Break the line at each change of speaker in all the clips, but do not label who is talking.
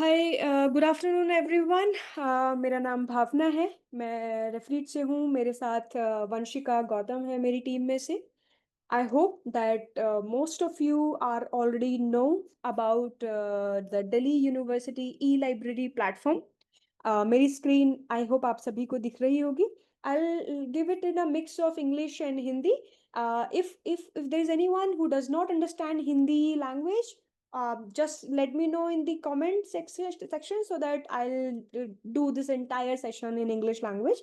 Hi good afternoon everyone. मेरा नाम भावना है। मैं रेफरीड से हूँ। मेरे साथ वंशिका गौतम है मेरी टीम में से। I hope that most of you are already know about the Delhi University e-library platform. मेरी स्क्रीन आई होप आप सभी को दिख रही होगी। I'll give it in a mix of English and Hindi. If there is anyone who does not understand Hindi language, just let me know in the comment section so that I'll do this entire session in English language.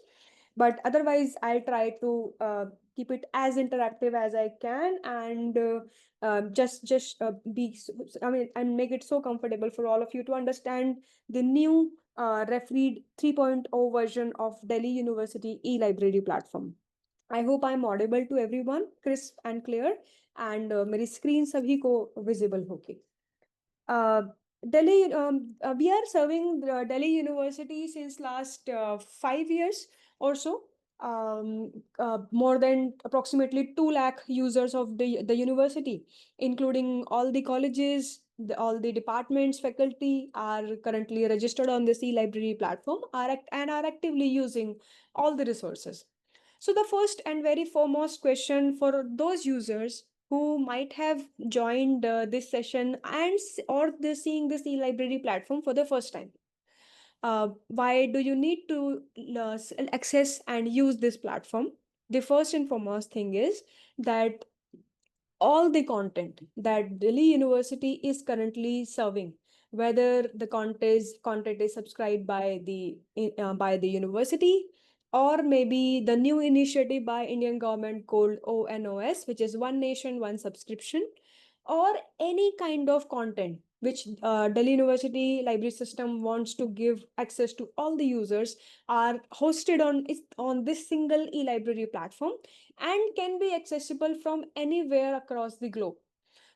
But otherwise, I'll try to keep it as interactive as I can and just be, I mean, and make it so comfortable for all of you to understand the new Refread 3.0 version of Delhi University e-library platform. I hope I'm audible to everyone, crisp and clear, and मेरी screen सभी को visible होगी. Uh, we are serving the Delhi University since last 5 years or so. More than approximately 2 lakh users of the university, including all the colleges, all the departments, faculty are currently registered on this e-library platform and are actively using all the resources. So the first and very foremost question for those users who might have joined this session or seeing this e-library platform for the first time. Why do you need to access and use this platform? The first and foremost thing is that all the content that Delhi University is currently serving, whether the content is subscribed by the university, or maybe the new initiative by Indian government called ONOS, which is One Nation, One Subscription, or any kind of content which Delhi University library system wants to give access to all the users are hosted on this single e-library platform and can be accessible from anywhere across the globe.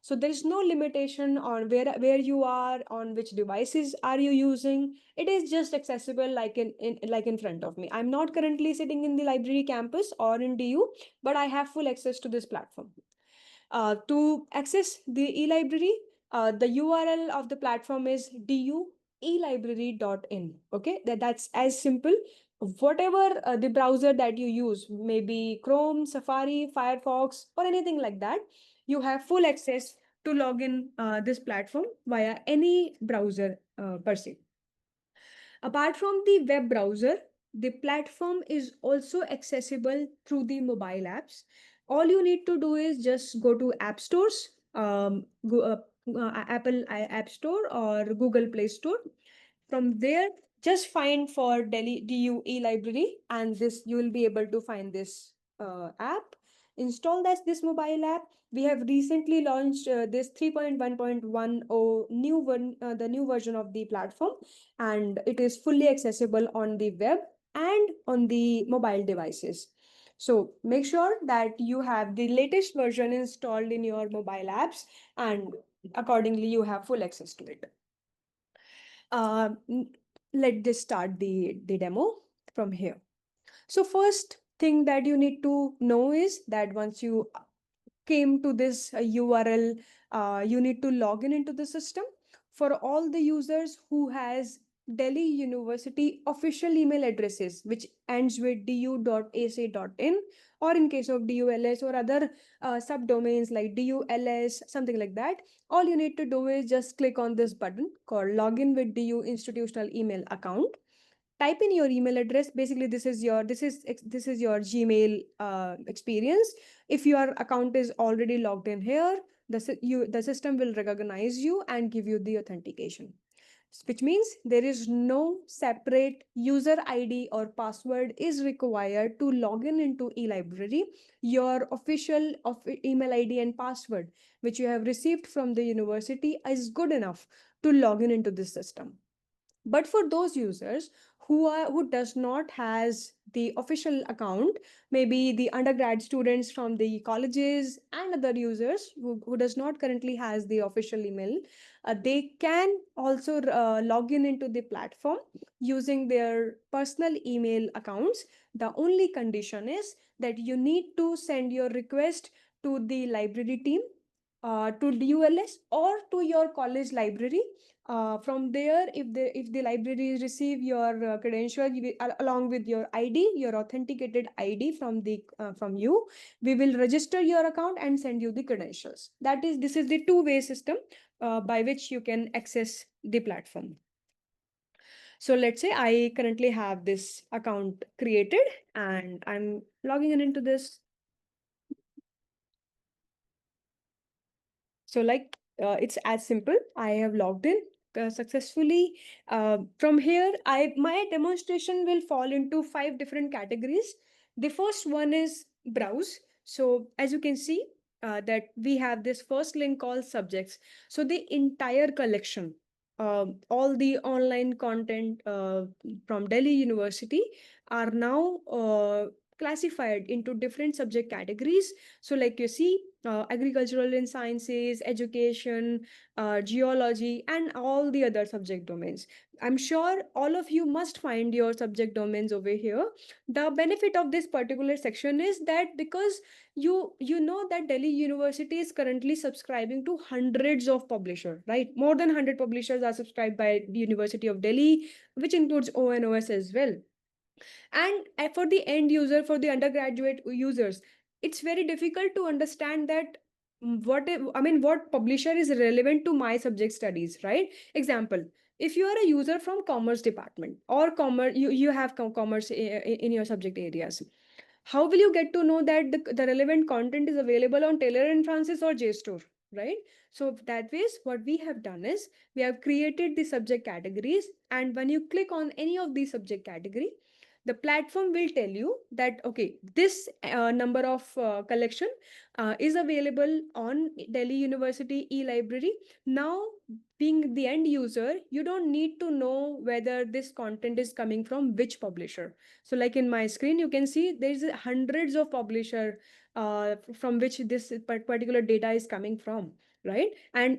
So there is no limitation on where you are, on which devices are you using. It is just accessible like in front of me. I'm not currently sitting in the library campus or in DU, but I have full access to this platform. To access the eLibrary, the URL of the platform is duelibrary.in. Okay, that's as simple. Whatever the browser that you use, maybe Chrome, Safari, Firefox, or anything like that, you have full access to log in this platform via any browser per se. Apart from the web browser, the platform is also accessible through the mobile apps. All you need to do is just go to app stores, Apple App Store or Google Play Store. From there, just find for Delhi DU e-library, and this you will be able to find this app. Install this mobile app. We have recently launched this 3.1.10 the new version of the platform, and it is fully accessible on the web and on the mobile devices. So make sure that you have the latest version installed in your mobile apps, and accordingly you have full access to it. Uh, let's just start the demo from here. So first thing that you need to know is that once you came to this URL, you need to log in into the system. For all the users who has Delhi University official email addresses, which ends with du.ac.in, or in case of DULS or other subdomains like DULS, something like that, all you need to do is just click on this button called Login with DU Institutional Email Account. Type in your email address. Basically this is your Gmail experience. If your account is already logged in here, the system will recognize you and give you the authentication, which means there is no separate user ID or password is required to log in into eLibrary. Your official email ID and password which you have received from the university is good enough to log in into this system. But for those users who does not has the official account, maybe the undergrad students from the colleges and other users who does not currently has the official email, they can also log in into the platform using their personal email accounts. The only condition is that you need to send your request to the library team to DULS or to your college library. From there, if the library receive your credential, along with your ID, your authenticated ID from you, we will register your account and send you the credentials. This is the two-way system by which you can access the platform. So let's say I currently have this account created and I'm logging in into this. So it's as simple. I have logged in successfully. From here, my demonstration will fall into 5 different categories. The first one is browse. So as you can see, that we have this first link called subjects. So the entire collection, all the online content from Delhi University are now classified into different subject categories. So like you see, agricultural and sciences, education, geology, and all the other subject domains. I'm sure all of you must find your subject domains over here. The benefit of this particular section is that because you know that Delhi University is currently subscribing to hundreds of publishers, right? More than 100 publishers are subscribed by the University of Delhi, which includes ONOS as well. And for the end user, for the undergraduate users, it's very difficult to understand that what publisher is relevant to my subject studies, right? Example, if you are a user from commerce department or commerce, you have commerce in your subject areas, how will you get to know that the relevant content is available on Taylor and Francis or JSTOR, right? So that ways, what we have done is we have created the subject categories, and when you click on any of these subject category, the platform will tell you that okay, this number of collection is available on Delhi University eLibrary. Now, being the end user, you don't need to know whether this content is coming from which publisher. So like in my screen, you can see there's hundreds of publisher from which this particular data is coming from, right? And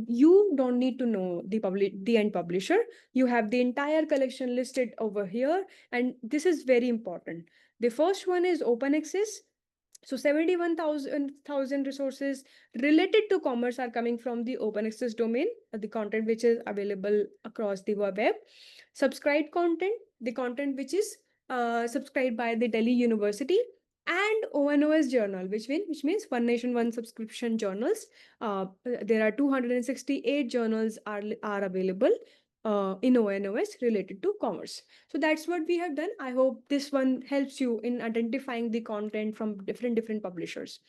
you don't need to know the end publisher. You have the entire collection listed over here, and this is very important. The first one is open access. So 71,000 resources related to commerce are coming from the open access domain, the content which is available across the web. Subscribed content, the content which is subscribed by the Delhi University, and ONOS journal, which means One Nation One Subscription journals. There are 268 journals are available in ONOS related to commerce. So that's what we have done. I hope this one helps you in identifying the content from different publishers.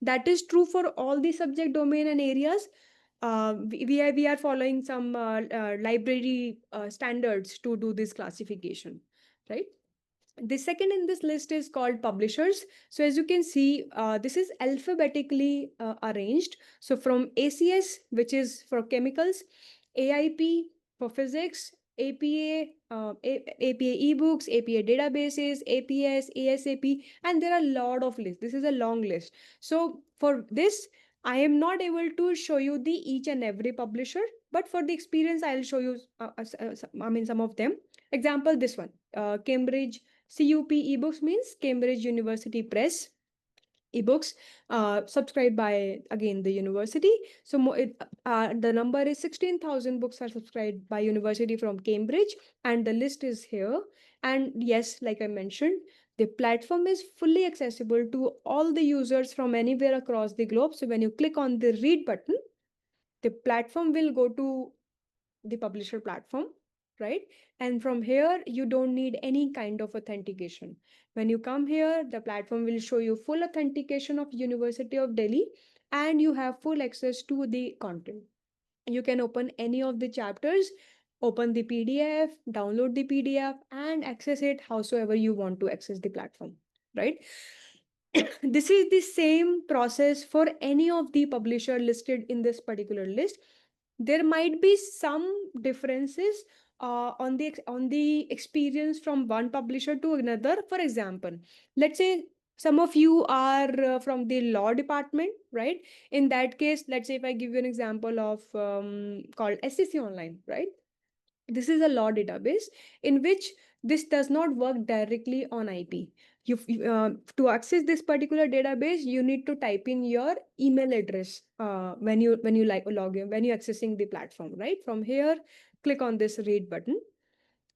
That is true for all the subject domain and areas. We are following some library standards to do this classification, right? The second in this list is called publishers. So as you can see, this is alphabetically arranged. So from ACS, which is for chemicals, AIP for physics, APA ebooks, APA databases, APS, ASAP, and there are a lot of lists. This is a long list. So for this, I am not able to show you the each and every publisher, but for the experience, I'll show you, some of them. Example, this one, Cambridge CUP ebooks means Cambridge University Press ebooks, subscribed by again the university. So the number is 16,000 books are subscribed by university from Cambridge, and the list is here. And yes, like I mentioned, the platform is fully accessible to all the users from anywhere across the globe. So when you click on the read button, the platform will go to the publisher platform, right? And from here, you don't need any kind of authentication. When you come here, the platform will show you full authentication of University of Delhi, and you have full access to the content. You can open any of the chapters, open the PDF, download the PDF, and access it howsoever you want to access the platform, right? This is the same process for any of the publisher listed in this particular list. There might be some differences on the experience from one publisher to another. For example, let's say some of you are from the law department, right? In that case, let's say if I give you an example of called SCC Online, right? This is a law database in which this does not work directly on IP. To access this particular database, you need to type in your email address when you like log in, when you're accessing the platform, right? From here, click on this read button,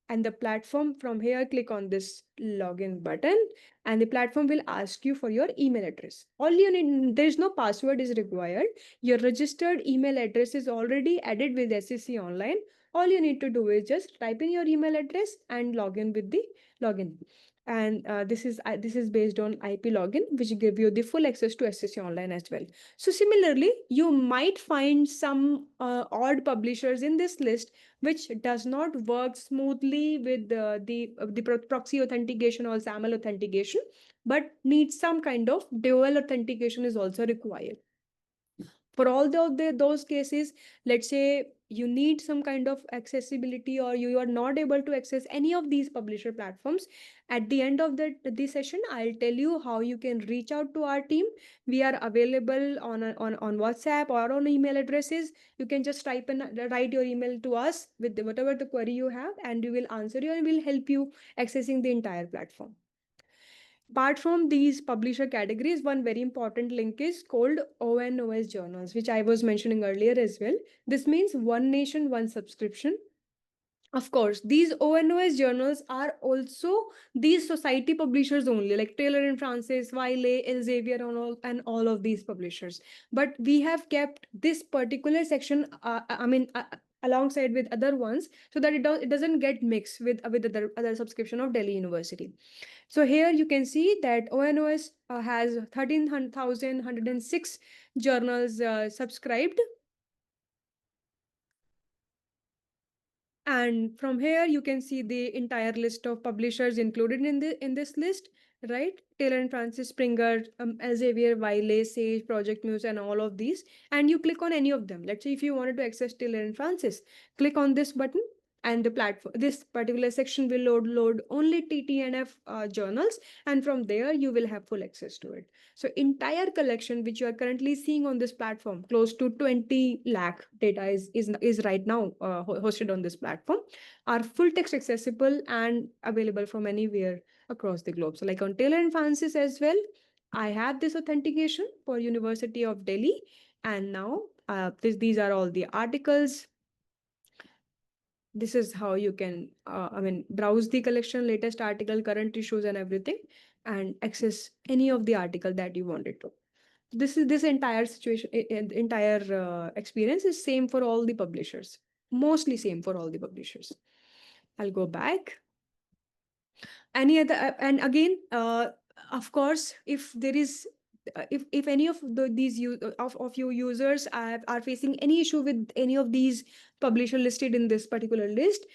and the platform, from here click on this login button, and the platform will ask you for your email address. All you need, there is no password is required. Your registered email address is already added with SCC Online. All you need to do is just type in your email address and log in with the login. And this is based on IP login, which give you the full access to SCC Online as well. So similarly, you might find some odd publishers in this list which does not work smoothly with the proxy authentication or SAML authentication, but needs some kind of dual authentication is also required. For all those cases, let's say you need some kind of accessibility, or you are not able to access any of these publisher platforms, at the end of the session, I'll tell you how you can reach out to our team. We are available on WhatsApp or on email addresses. You can just write your email to us with whatever the query you have, and we will answer you and we'll help you accessing the entire platform. Apart from these publisher categories, one very important link is called ONOS journals, which I was mentioning earlier as well. This means One Nation, One Subscription. Of course, these ONOS journals are also these society publishers only, like Taylor and Francis, Wiley, Elsevier, and all of these publishers. But we have kept this particular section, alongside with other ones, so that it doesn't get mixed with other subscription of Delhi University. So here you can see that ONOS has 13,106 journals subscribed. And from here you can see the entire list of publishers included in this list, right? Taylor and Francis, Springer, Elsevier, Wiley, Sage, Project Muse, and all of these. And you click on any of them. Let's say if you wanted to access Taylor and Francis, click on this button, and the platform, this particular section will load only TTNF journals, and from there you will have full access to it. So entire collection which you are currently seeing on this platform, close to 20 lakh data is right now hosted on this platform, are full text accessible and available from anywhere across the globe. So like on Taylor and Francis as well, I have this authentication for University of Delhi, and now these are all the articles. This is how you can browse the collection, latest article, current issues, and everything, and access any of the article that you wanted to. This entire situation, entire experience is same for all the publishers, mostly same for all the publishers. I'll go back. Any other and again, of course, if there is if any of these of you users are facing any issue with any of these publisher listed in this particular list,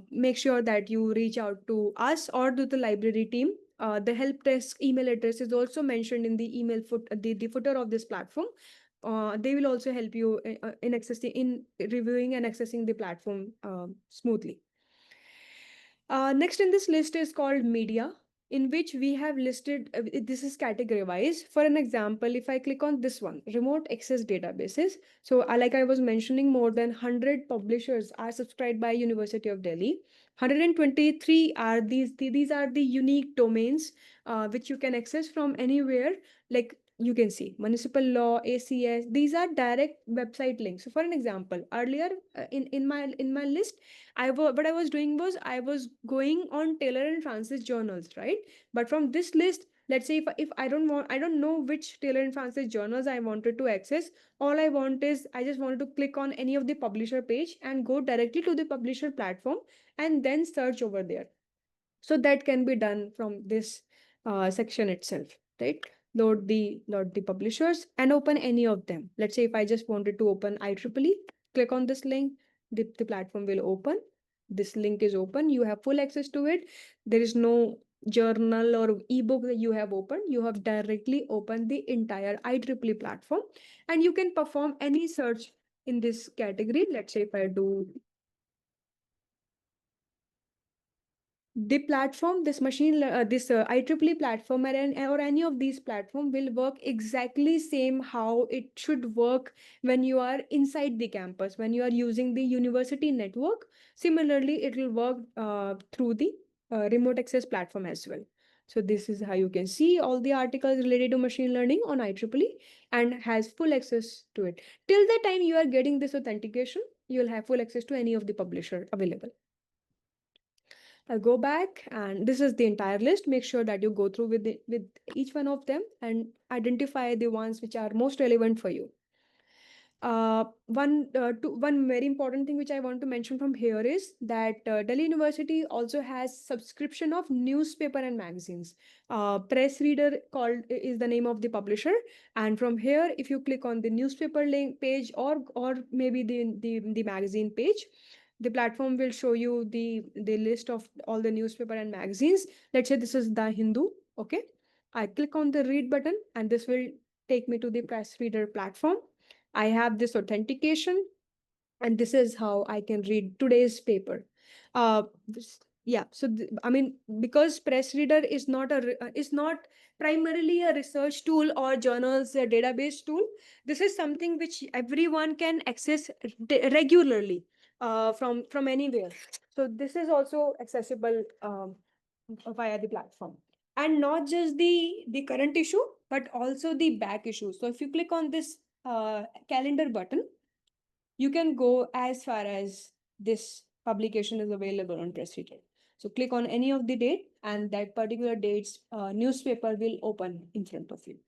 make sure that you reach out to us or to the library team. The help desk email address is also mentioned in the the footer of this platform. They will also help you in accessing, in reviewing and accessing the platform smoothly. Next in this list is called media, in which we have listed, this is category wise. For an example, if I click on this one, remote access databases. So like I was mentioning, more than 100 publishers are subscribed by University of Delhi. 123 are these are the unique domains which you can access from anywhere. Like you can see municipal law, ACS, these are direct website links. So for an example, earlier in my list, what I was doing was I was going on Taylor and Francis journals, right? But from this list, let's say if I don't know which Taylor and Francis journals I wanted to access, all I want is I just wanted to click on any of the publisher page and go directly to the publisher platform and then search over there. So that can be done from this section itself, right? Load the publishers and open any of them. Let's say if I just wanted to open IEEE, click on this link, the platform will open. This link is open, you have full access to it. There is no journal or ebook that you have opened. You have directly opened the entire IEEE platform, and you can perform any search in this category. Let's say if I do the platform, this IEEE platform, or any of these platform will work exactly same how it should work when you are inside the campus, when you are using the university network. Similarly, it will work through the remote access platform as well. So this is how you can see all the articles related to machine learning on IEEE and has full access to it. Till the time you are getting this authentication, you'll have full access to any of the publisher available. I'll go back, and this is the entire list. Make sure that you go through with each one of them and identify the ones which are most relevant for you. One very important thing which I want to mention from here is that Delhi University also has subscription of newspaper and magazines. Press Reader called is the name of the publisher, and from here, if you click on the newspaper link page or maybe the magazine page, the platform will show you the list of all the newspaper and magazines. Let's say this is the Hindu. Okay, I click on the read button, and this will take me to the Press Reader platform. I have this authentication, and this is how I can read today's paper. Yeah, so I mean, because Press Reader is not primarily a research tool or journals a database tool. This is something which everyone can access regularly from anywhere. So this is also accessible via the platform, and not just the current issue, but also the back issue. So if you click on this calendar button, you can go as far as this publication is available on Press Reader. So click on any of the date, and that particular date's newspaper will open in front of you.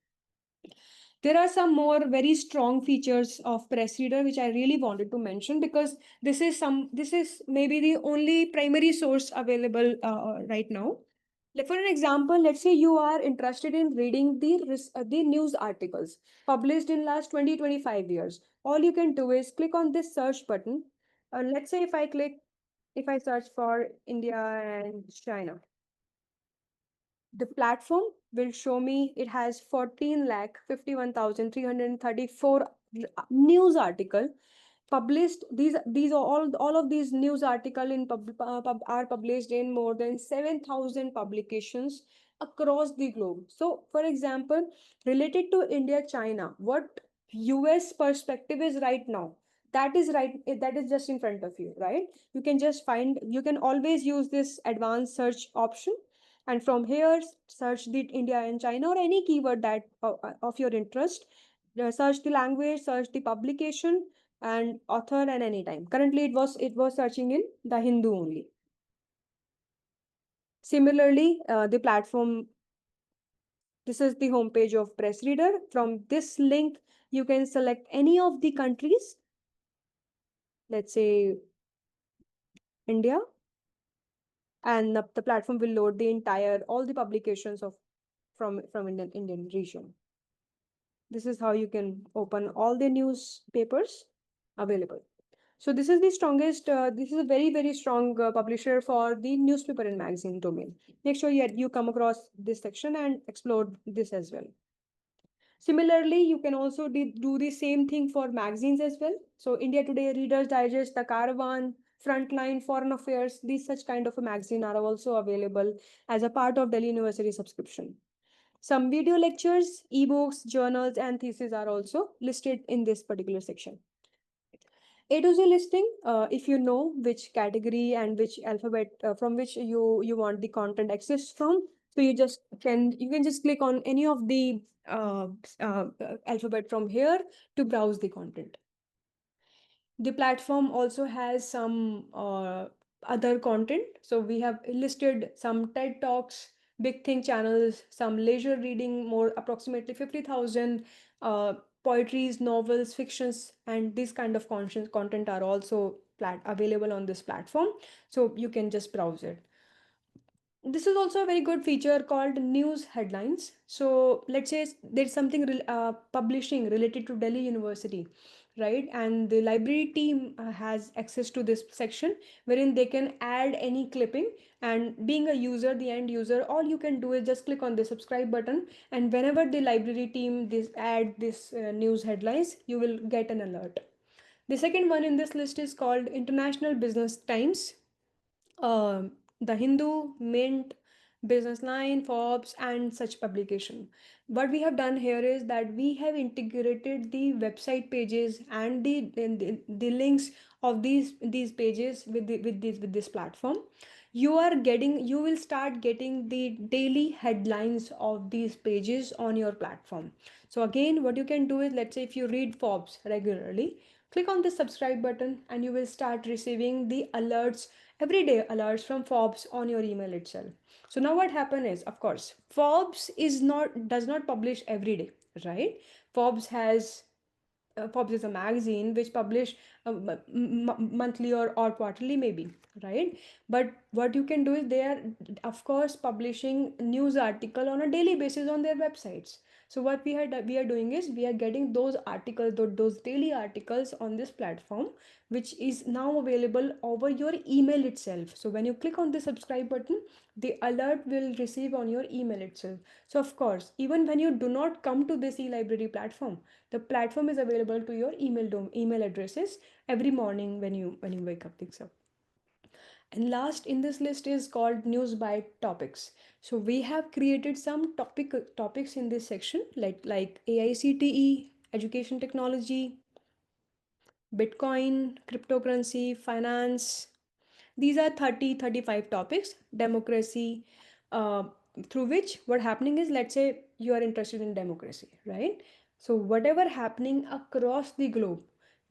There are some more very strong features of Press Reader which I really wanted to mention, because this is maybe the only primary source available right now. Like for an example, let's say you are interested in reading the news articles published in last 20-25 years. All you can do is click on this search button. Let's say if I search for India and China, the platform will show me it has 14,51,334 news article published. These are all of these news article are published in more than 7,000 publications across the globe. So for example, related to India China, what US perspective is right now, that is just in front of you, right? You can always use this advanced search option, and from here search the India and China or any keyword that of your interest. Search the language, search the publication and author, and anytime. Currently it was searching in the Hindu only. Similarly, the platform, this is the homepage of Press Reader. From this link, you can select any of the countries, let's say India, and the platform will load the entire all the publications of from Indian region. This is how you can open all the newspapers available. So this is the strongest, this is a very, very strong publisher for the newspaper and magazine domain. Make sure you come across this section and explore this as well. Similarly, you can also do the same thing for magazines as well. So India Today, Reader's Digest, The Caravan, Frontline, Foreign Affairs, these such kind of a magazine are also available as a part of Delhi University subscription. Some video lectures, ebooks, journals, and theses are also listed in this particular section. A to Z listing, if you know which category and which alphabet from which you want the content access from, so you can just click on any of the alphabet from here to browse the content. The platform also has some other content. So we have listed some TED Talks, Big Think channels, some leisure reading, more approximately 50,000 poetries, novels, fictions, and this kind of content are also available on this platform. So you can just browse it. This is also a very good feature called news headlines. So let's say there's something publishing related to Delhi University, right? And the library team has access to this section wherein they can add any clipping. And being a user, the end user, all you can do is just click on the subscribe button. And whenever the library team add this news headlines, you will get an alert. The second one in this list is called International Business Times, the Hindu, Mint, Business Line, Forbes, and such publication. What we have done here is that we have integrated the website pages and the links of these pages with this platform. you will start getting the daily headlines of these pages on your platform. So again, what you can do is, let's say if you read Forbes regularly, click on the subscribe button and you will start receiving the alerts, everyday alerts from Forbes on your email itself. So now what happen is, of course, Forbes does not publish every day, right? Forbes has Forbes is a magazine which publish monthly or quarterly maybe, right? But what you can do is, they are of course publishing news article on a daily basis on their websites. So what we are doing is, we are getting those articles, those daily articles on this platform, which is now available over your email itself. So when you click on the subscribe button, the alert will receive on your email itself. So of course, even when you do not come to this eLibrary platform, the platform is available to your email addresses every morning when you wake up, things up. And last in this list is called news by topics. So we have created some topics in this section, like AICTE, education technology, Bitcoin, cryptocurrency, finance. These are 35 topics. Democracy, uh, through which what happening is, let's say you are interested in democracy, right? So whatever happening across the globe,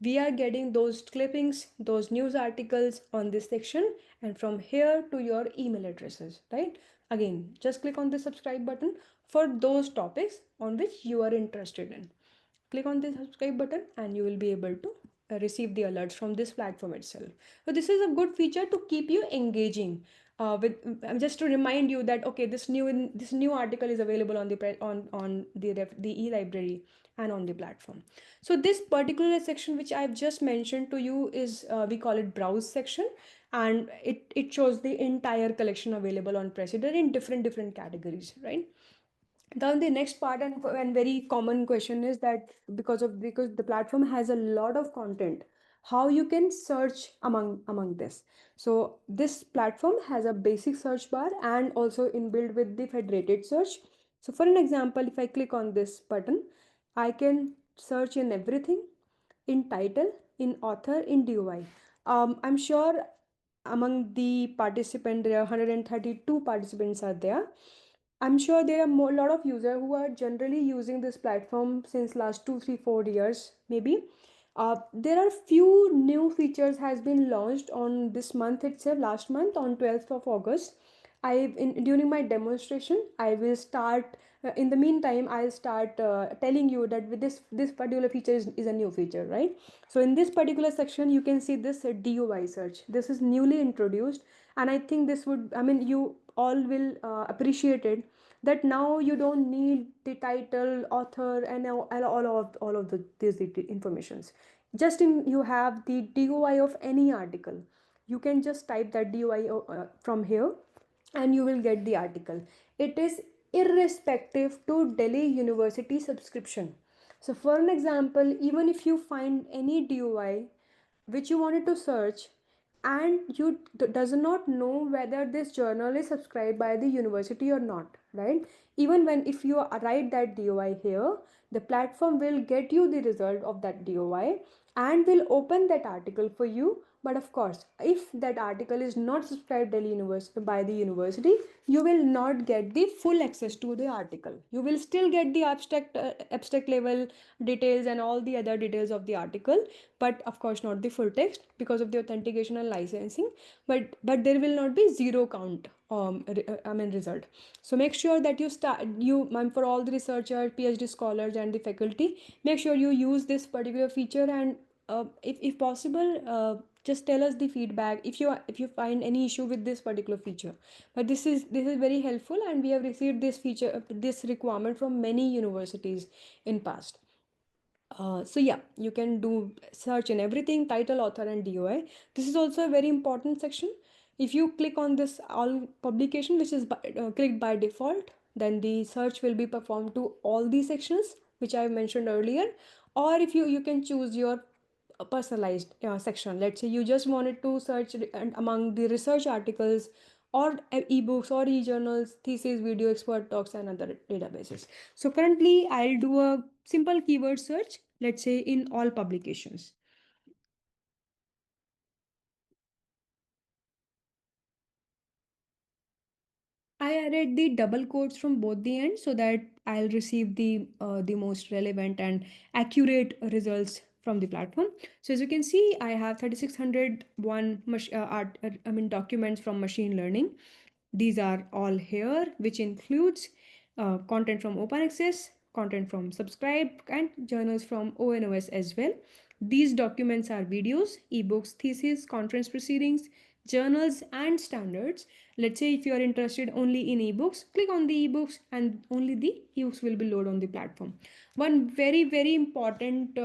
we are getting those clippings, those news articles on this section, and from here to your email addresses, right? Again, just click on the subscribe button for those topics on which you are interested in. Click on the subscribe button and you will be able to receive the alerts from this platform itself. So this is a good feature to keep you engaging with just to remind you that, okay, this new article is available on the eLibrary and on the platform. So this particular section which I've just mentioned to you is, we call it browse section, and it shows the entire collection available on President in different categories, right? Then the next part, and very common question is that, because the platform has a lot of content, how you can search among this. So this platform has a basic search bar and also inbuilt with the federated search. So for an example, if I click on this button, I can search in everything, in title, in author, in DOI. I'm sure among the participants, there are 132 participants are there. I'm sure there are a lot of users who are generally using this platform since last 2, 3, 4 years, maybe. There are few new features has been launched on this month itself, last month on 12th of August. During my demonstration, I will start. In the meantime, I'll start telling you that with this particular feature is a new feature, right? So in this particular section, you can see this DOI search. This is newly introduced, and I think this would, I mean, you all will appreciate it, that now you don't need the title, author, and all of these informations. Just in you have the DOI of any article. You can just type that DOI from here, and you will get the article. It is irrespective to Delhi University subscription. So for an example, even if you find any DOI which you wanted to search, and you does not know whether this journal is subscribed by the university or not, right? Even when if you write that DOI here, the platform will get you the result of that DOI and will open that article for you. But of course, if that article is not subscribed by the university, you will not get the full access to the article. You will still get the abstract level details and all the other details of the article, but of course not the full text because of the authentication and licensing. But there will not be zero count, result. So make sure that for all the researchers, PhD scholars, and the faculty, make sure you use this particular feature. And if possible, just tell us the feedback if you find any issue with this particular feature. But this is very helpful, and we have received this requirement from many universities in past. So yeah, you can do search in everything, title, author, and DOI. This is also a very important section. If you click on this all publication, which is clicked by default, then the search will be performed to all these sections which I mentioned earlier. Or if you can choose your personalized section. Let's say you just wanted to search among the research articles, or ebooks, or e-journals, thesis, video, expert talks, and other databases. So currently I'll do a simple keyword search, let's say in all publications. I added the double quotes from both the ends so that I'll receive the most relevant and accurate results from the platform. So as you can see, I have 3601 documents from machine learning. These are all here, which includes content from open access, content from subscribe, and journals from ONOS as well. These documents are videos, ebooks, theses, conference proceedings, journals, and standards. Let's say if you are interested only in ebooks, click on the ebooks and only the ebooks will be loaded on the platform. One very, very important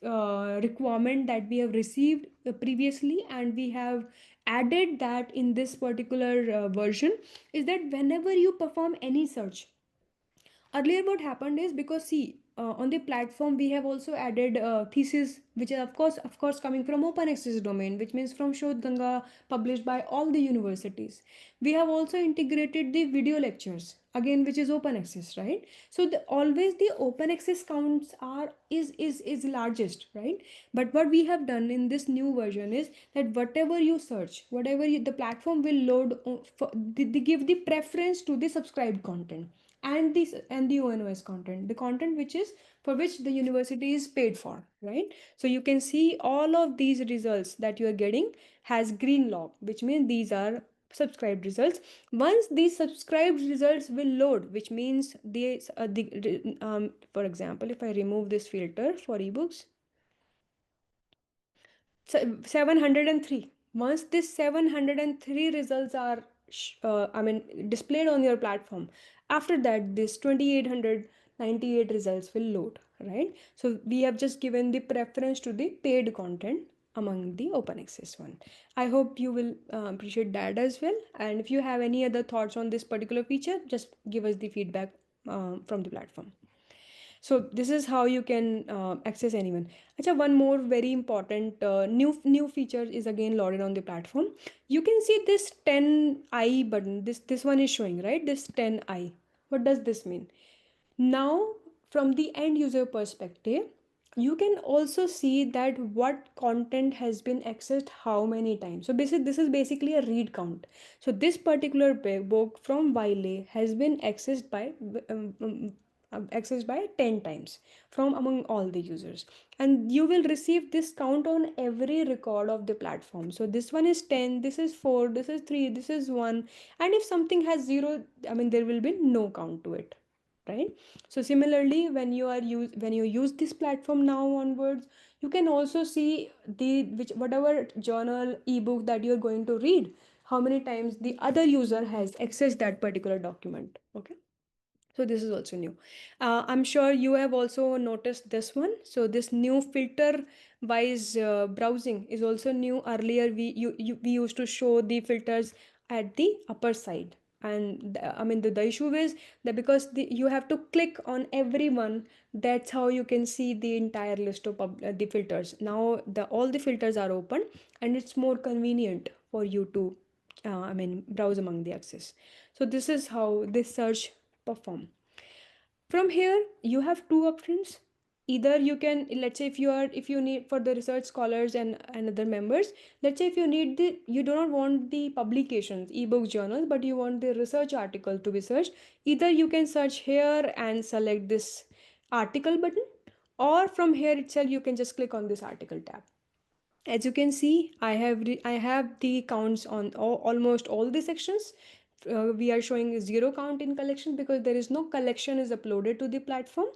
requirement that we have received previously, and we have added that in this particular version, is that whenever you perform any search, earlier what happened is, because see, on the platform we have also added thesis, which is of course coming from open access domain, which means from Shodh Ganga, published by all the universities. We have also integrated the video lectures, again, which is open access, right? So always the open access counts are is largest, right? But what we have done in this new version is that whatever you search, the platform will load they give the preference to the subscribed content and the ONOS content, the content which is for which the university is paid for, right? So you can see all of these results that you are getting has green log, which means these are subscribed results. Once these subscribed results will load, which means for example, if I remove this filter for ebooks, 703. Once this 703 results are displayed on your platform, after that this 2898 results will load, right? So we have just given the preference to the paid content among the open access one. I hope you will appreciate that as well, and if you have any other thoughts on this particular feature, just give us the feedback from the platform. So this is how you can access anyone. Achha, one more very important new feature is again loaded on the platform. You can see this 10i button. This one is showing, right? This 10i. What does this mean? Now, from the end user perspective, you can also see that what content has been accessed how many times. So basically, this is basically a read count. So this particular book from Wiley has been um, um, accessed by 10 times from among all the users, and you will receive this count on every record of the platform. So this one is 10, this is 4, this is 3, this is 1, and if something has 0, there will be no count to it, right? So similarly, when you use this platform now onwards, you can also see the which whatever journal ebook that you're going to read, how many times the other user has accessed that particular document. Okay, so this is also new. I'm sure you have also noticed this one. So this new filter wise browsing is also new. Earlier we used to show the filters at the upper side, and the issue is that because you have to click on every one, that's how you can see the entire list of the filters. Now all the filters are open, and it's more convenient for you to browse among the access. So this is how this search perform. From here you have two options. Either you can, let's say, if you need for the research scholars and other members, let's say if you do not want the publications, ebook, journals, but you want the research article to be searched, either you can search here and select this article button, or from here itself you can just click on this article tab. As you can see, I have the counts on almost all the sections. We are showing zero count in collection because there is no collection is uploaded to the platform.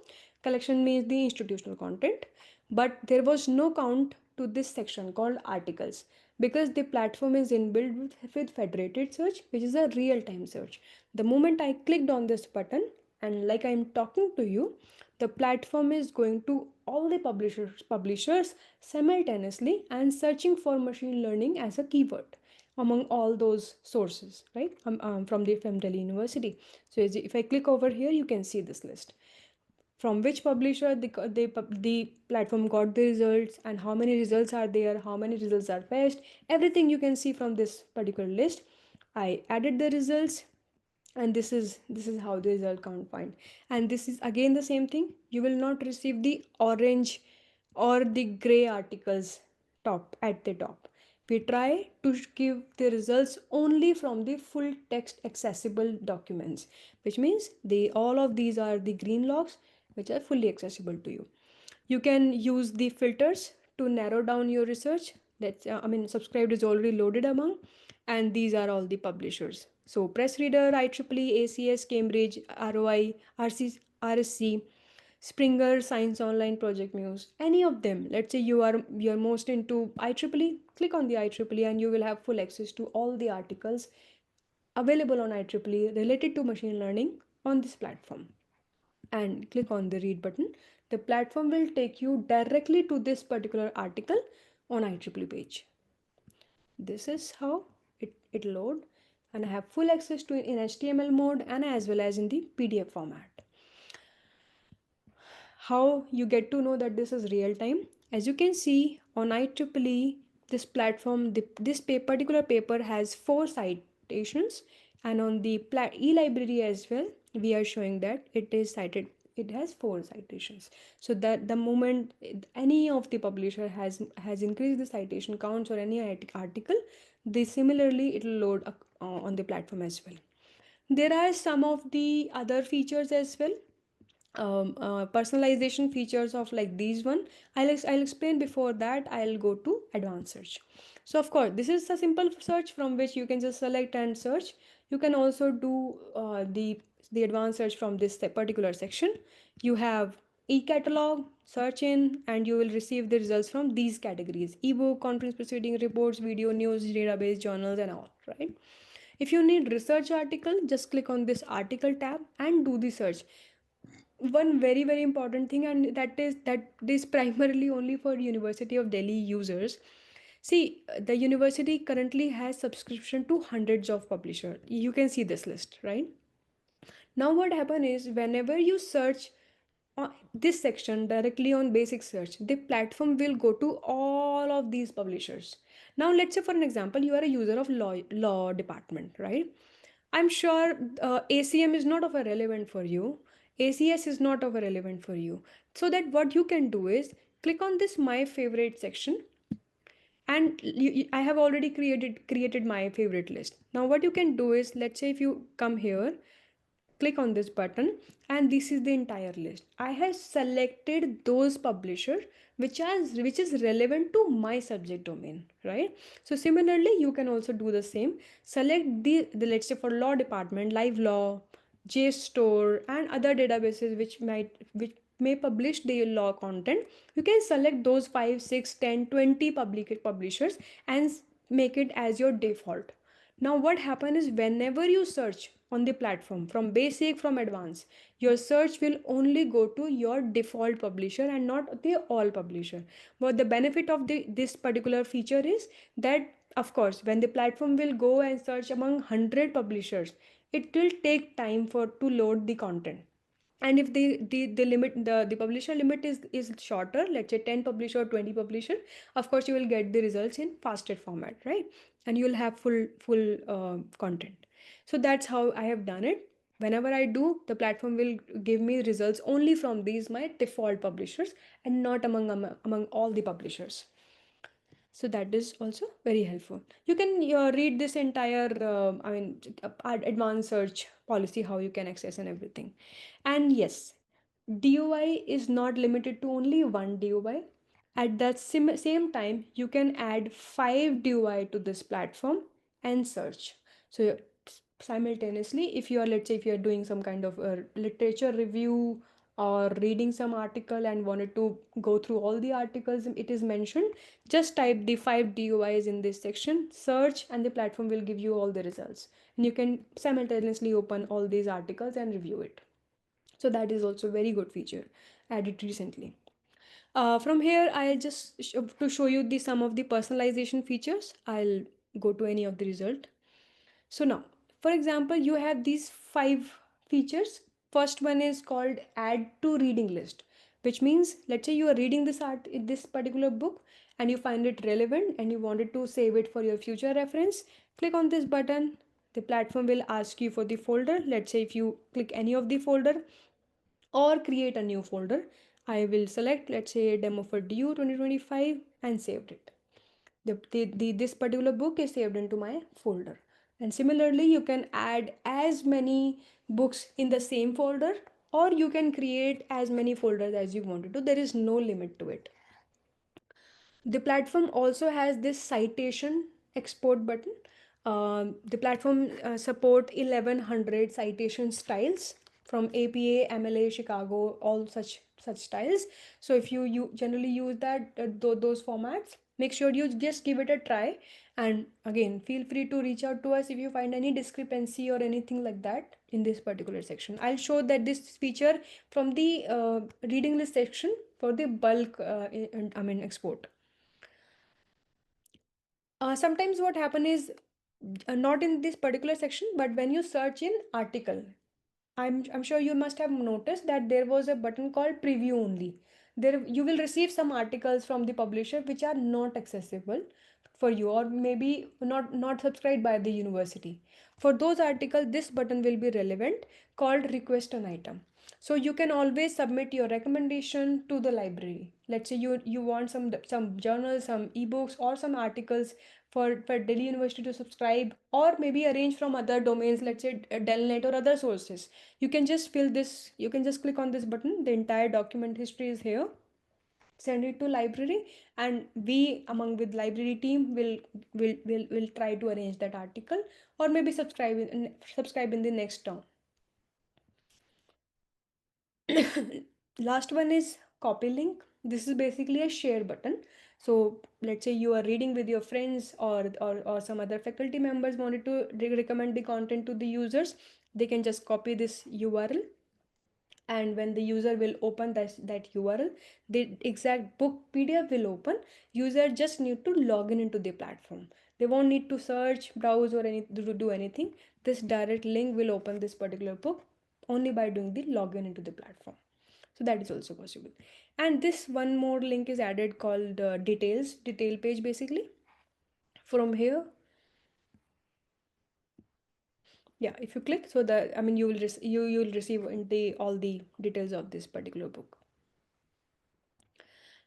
Collection means the institutional content, but there was no count to this section called articles, because the platform is inbuilt with federated search, which is a real-time search. The moment I clicked on this button, and like I'm talking to you, the platform is going to all the publishers simultaneously and searching for machine learning as a keyword among all those sources, right? From the Delhi University. So if I click over here, you can see this list from which publisher the platform got the results, and how many results are there, how many results are fetched, everything you can see from this particular list. I added the results, and this is how the result count find. And this is again the same thing. You will not receive the orange or the gray articles top at the top. We try to give the results only from the full text accessible documents, which means all of these are the green logs which are fully accessible to you. You can use the filters to narrow down your research. That's subscribed is already loaded among, and these are all the publishers. So Press Reader, IEEE, ACS, Cambridge, ROI, RSC, Springer, Science Online, Project Muse, any of them. Let's say you're most into IEEE, click on the IEEE and you will have full access to all the articles available on IEEE related to machine learning on this platform. And click on the read button. The platform will take you directly to this particular article on IEEE page. This is how it load, and I have full access to it in HTML mode and as well as in the PDF format. How you get to know that this is real time? As you can see on IEEE, this platform, this particular paper has 4 citations, and on the eLibrary as well, we are showing that it is cited. It has 4 citations. So that the moment any of the publisher has increased the citation counts or any article, they similarly it will load on the platform as well. There are some of the other features as well, personalization features of like these one. I'll explain. Before that, I'll go to advanced search. So of course this is a simple search from which you can just select and search. You can also do the advanced search from this particular section. You have e-catalog, search in, and you will receive the results from these categories: ebook, conference proceeding, reports, video, news, database, journals, and all, right? If you need research article, just click on this article tab and do the search. One very important thing, and that is primarily only for University of Delhi users. See, the university currently has subscription to hundreds of publishers. You can see this list, right? Now what happen is whenever you search this section directly on basic search, the platform will go to all of these publishers. Now let's say for an example, you are a user of law department, right? I'm sure ACM is not of a relevant for you. ACS is not of a relevant for you. So that what you can do is click on this my favorite section, and I have already created my favorite list. Now what you can do is, let's say if you come here, click on this button, and this is the entire list. I have selected those publishers which is relevant to my subject domain, right? So similarly you can also do the same. Select the let's say for law department, live law, JSTOR, and other databases which may publish the law content. You can select those 5, 6, 10, 20 publishers and make it as your default. Now what happens is whenever you search on the platform from basic, from advanced, your search will only go to your default publisher and not the all publisher. But the benefit of this particular feature is that of course when the platform will go and search among 100 publishers, it will take time for to load the content. And if the limit, the publisher limit is shorter, let's say 10 publisher or 20 publisher, of course you will get the results in faster format, right? And you will have full content. So that's how I have done it. Whenever I do, the platform will give me results only from these my default publishers and not among all the publishers. So that is also very helpful. You can read this entire advanced search policy, how you can access and everything. And yes, DOI is not limited to only one DOI. At that same time, you can add 5 DOI to this platform and search. So simultaneously, if you are, let's say, if you are doing some kind of literature review or reading some article and wanted to go through all the articles it is mentioned, just type the 5 DOIs in this section, search, and the platform will give you all the results. And you can simultaneously open all these articles and review it. So that is also a very good feature added recently. From here, I'll just to show you the some of the personalization features. I'll go to any of the result. So now, for example, you have these 5 features. First one is called add to reading list, which means let's say you are reading this particular book and you find it relevant and you wanted to save it for your future reference. Click on this button. The platform will ask you for the folder. Let's say if you click any of the folder or create a new folder, I will select, let's say, demo for DU 2025 and saved it. This particular book is saved into my folder. And similarly, you can add as many books in the same folder, or you can create as many folders as you wanted to. There is no limit to it. The platform also has this citation export button. The platform support 1100 citation styles from APA, MLA, Chicago, all such styles. So if you generally use those formats, make sure you just give it a try. And again, feel free to reach out to us if you find any discrepancy or anything like that in this particular section. I'll show that this feature from the reading list section for the bulk export. Sometimes what happen is, not in this particular section, but when you search in article, I'm sure you must have noticed that there was a button called preview only. There you will receive some articles from the publisher which are not accessible for you, or maybe not subscribed by the university. For those articles, this button will be relevant, called request an item. So you can always submit your recommendation to the library. Let's say you want some journals, some ebooks, or some articles for Delhi University to subscribe, or maybe arrange from other domains, let's say Delnet or other sources. You can just fill this, you can just click on this button. The entire document history is here. Send it to library, and we among with library team will try to arrange that article, or maybe subscribe in the next term. Last one is copy link. This is basically a share button. So let's say you are reading with your friends, or some other faculty members wanted to recommend the content to the users. They can just copy this URL, and when the user will open that URL, the exact book PDF will open. User just need to log in into the platform. They won't need to search, browse, or do anything. This direct link will open this particular book only by doing the login into the platform. So that is also possible. And this one more link is added called detail page. Basically, from here, yeah, if you click, so the I mean you will receive in the all the details of this particular book.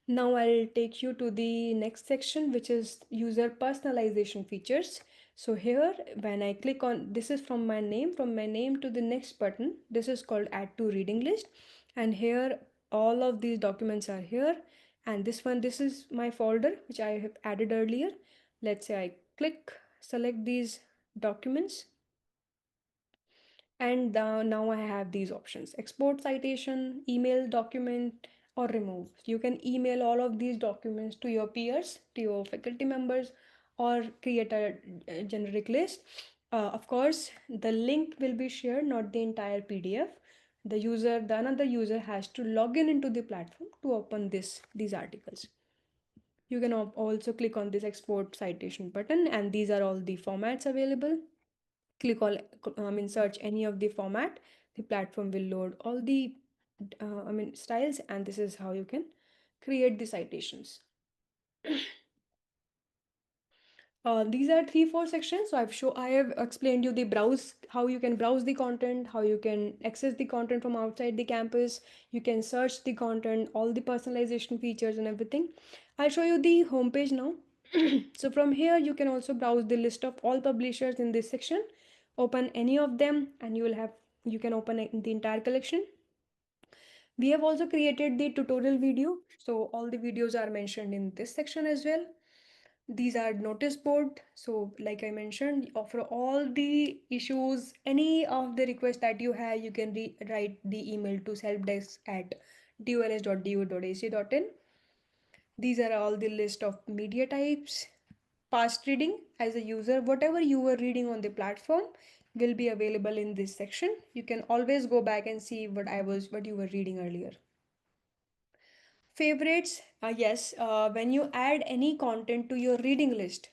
Now I'll take you to the next section, which is user personalization features. So here, when I click on, this is from my name to the next button, this is called add to reading list. And here, all of these documents are here. And this is my folder, which I have added earlier. Let's say I select these documents, and now I have these options: export citation, email document, or remove. You can email all of these documents to your peers, to your faculty members, or create a generic list. Of course, the link will be shared, not the entire PDF. The another user has to log in into the platform to open these articles. You can also click on this export citation button, and these are all the formats available. Click on, search any of the format. The platform will load all the styles, and this is how you can create the citations. These are 3 4 sections. So I have explained you the browse, how you can browse the content, how you can access the content from outside the campus. You can search the content, all the personalization features and everything. I'll show you the homepage now. So from here, you can also browse the list of all publishers in this section. Open any of them, and you can open the entire collection. We have also created the tutorial video, so all the videos are mentioned in this section as well. These are notice board. So like I mentioned, for all the issues, any of the requests that you have, you can write the email to helpdesk@duls.du.ac.in. These are all the list of media types. Past reading, as a user, whatever you were reading on the platform will be available in this section. You can always go back and see what you were reading earlier. Favorites, yes, when you add any content to your reading list,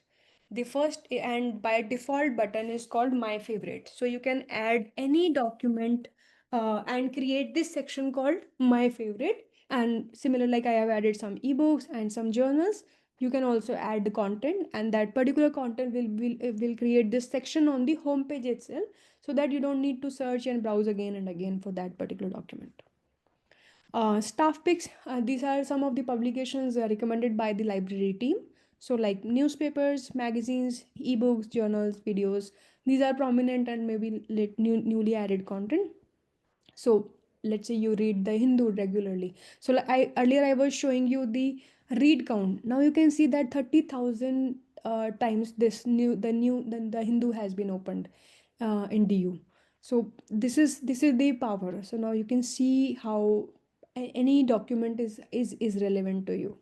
the first and by default button is called my favorite. So you can add any document and create this section called my favorite. And similar, like I have added some ebooks and some journals, you can also add the content, and that particular content will create this section on the home page itself, so that you don't need to search and browse again and again for that particular document. Staff picks, these are some of the publications recommended by the library team. So, like newspapers, magazines, ebooks, journals, videos, these are prominent and maybe newly added content. So, let's say you read the Hindu regularly. So, I earlier I was showing you the read count. Now you can see that 30,000 times the Hindu has been opened in DU. So this is the power. So now you can see how any document is relevant to you.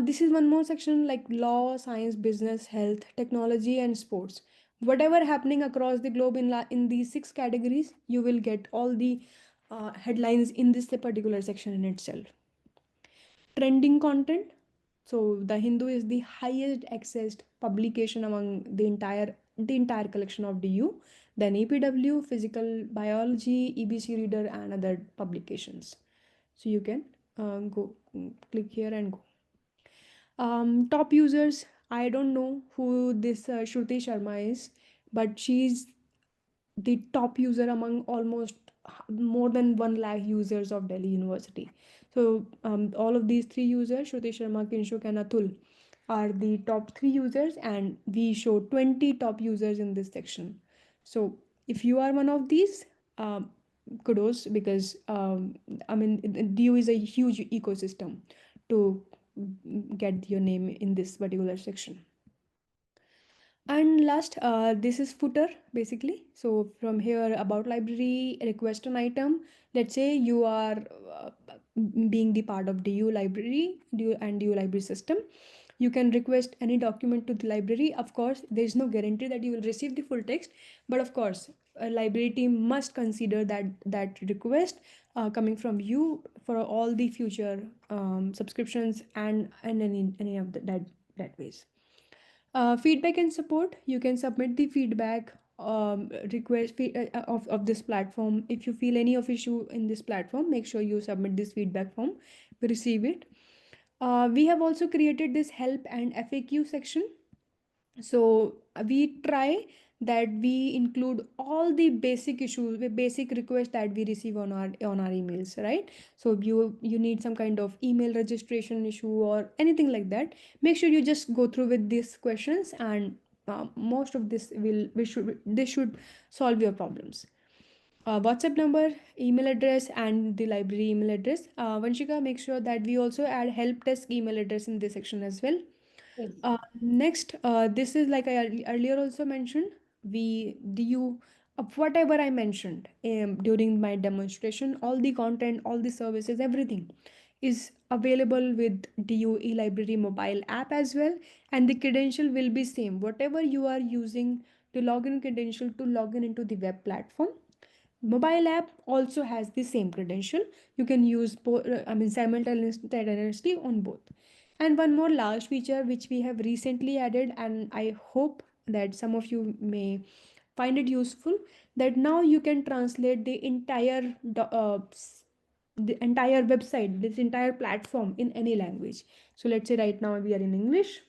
This is one more section like law, science, business, health, technology, and sports. Whatever happening across the globe in these six categories, you will get all the headlines in this particular section in itself. Trending content. So the Hindu is the highest accessed publication among the entire collection of DU. Then APW, physical biology, EBC reader, and other publications. So you can go click here and go. Top users, I don't know who this Shruti Sharma is, but she's the top user among almost more than 1 lakh users of Delhi University. So all of these three users, Shruti Sharma, Kinshuk, and Atul, are the top three users, and we show 20 top users in this section. So if you are one of these, kudos, because I mean, DU is a huge ecosystem to get your name in this particular section. And last, this is footer basically. So from here, about library, request an item. Let's say you are being the part of DU library, DU library system. You can request any document to the library. Of course, there is no guarantee that you will receive the full text, but of course, a library team must consider that request coming from you for all the future subscriptions and any of that ways. Feedback and support. You can submit the feedback of this platform. If you feel any of issue in this platform, make sure you submit this feedback form. We receive it. We have also created this help and FAQ section. So we try that we include all the basic issues, the basic requests that we receive on our emails, right? So you need some kind of email registration issue or anything like that, make sure you just go through with these questions, and most of this should solve your problems. WhatsApp number, email address, and the library email address. Vanshika, make sure that we also add help desk email address in this section as well.
Yes.
Next, this is like I earlier also mentioned. We DU whatever I mentioned during my demonstration, all the content, all the services, everything is available with DU eLibrary mobile app as well, and the credential will be same. Whatever you are using to login credential to login into the web platform, mobile app also has the same credential. You can use both, I mean, simultaneously on both. And one more large feature which we have recently added, and I hope that some of you may find it useful, that now you can translate the entire website, this entire platform in any language. So let's say right now we are in English,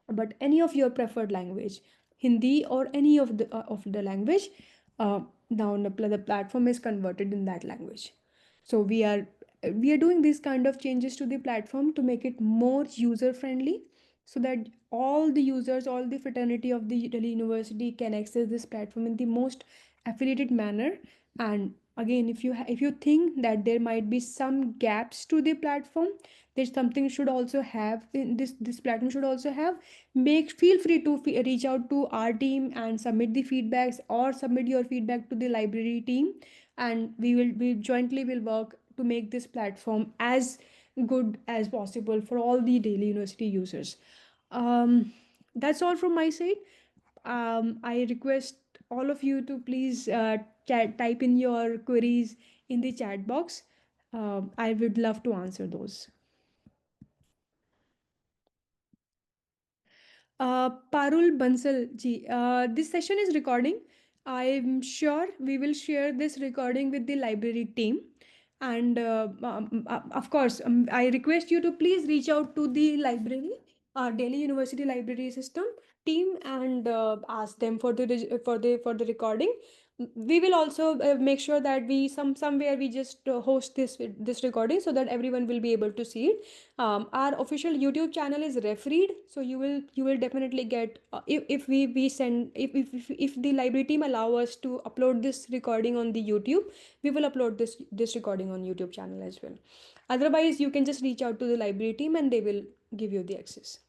but any of your preferred language, Hindi or any of the language, now the platform is converted in that language. So we are doing these kind of changes to the platform to make it more user friendly, so that all the users, all the fraternity of the Delhi University can access this platform in the most affiliated manner. And again, if you think that there might be some gaps to the platform, there's something should also have in this platform should also have, make feel free to reach out to our team and submit the feedbacks, or submit your feedback to the library team, and we jointly will work to make this platform as good as possible for all the Delhi University users. That's all from my side. I request all of you to please type in your queries in the chat box. I would love to answer those. Parul Bansal ji, this session is recording. I'm sure we will share this recording with the library team. And of course, I request you to please reach out to the library, Delhi University Library System team, and ask them for the recording. we will also make sure that we somewhere we just host this recording so that everyone will be able to see it. Our official YouTube channel is Refread, so you will definitely get if we send if the library team allow us to upload this recording on the YouTube, we will upload this recording on YouTube channel as well. Otherwise, you can just reach out to the library team and they will give you the access.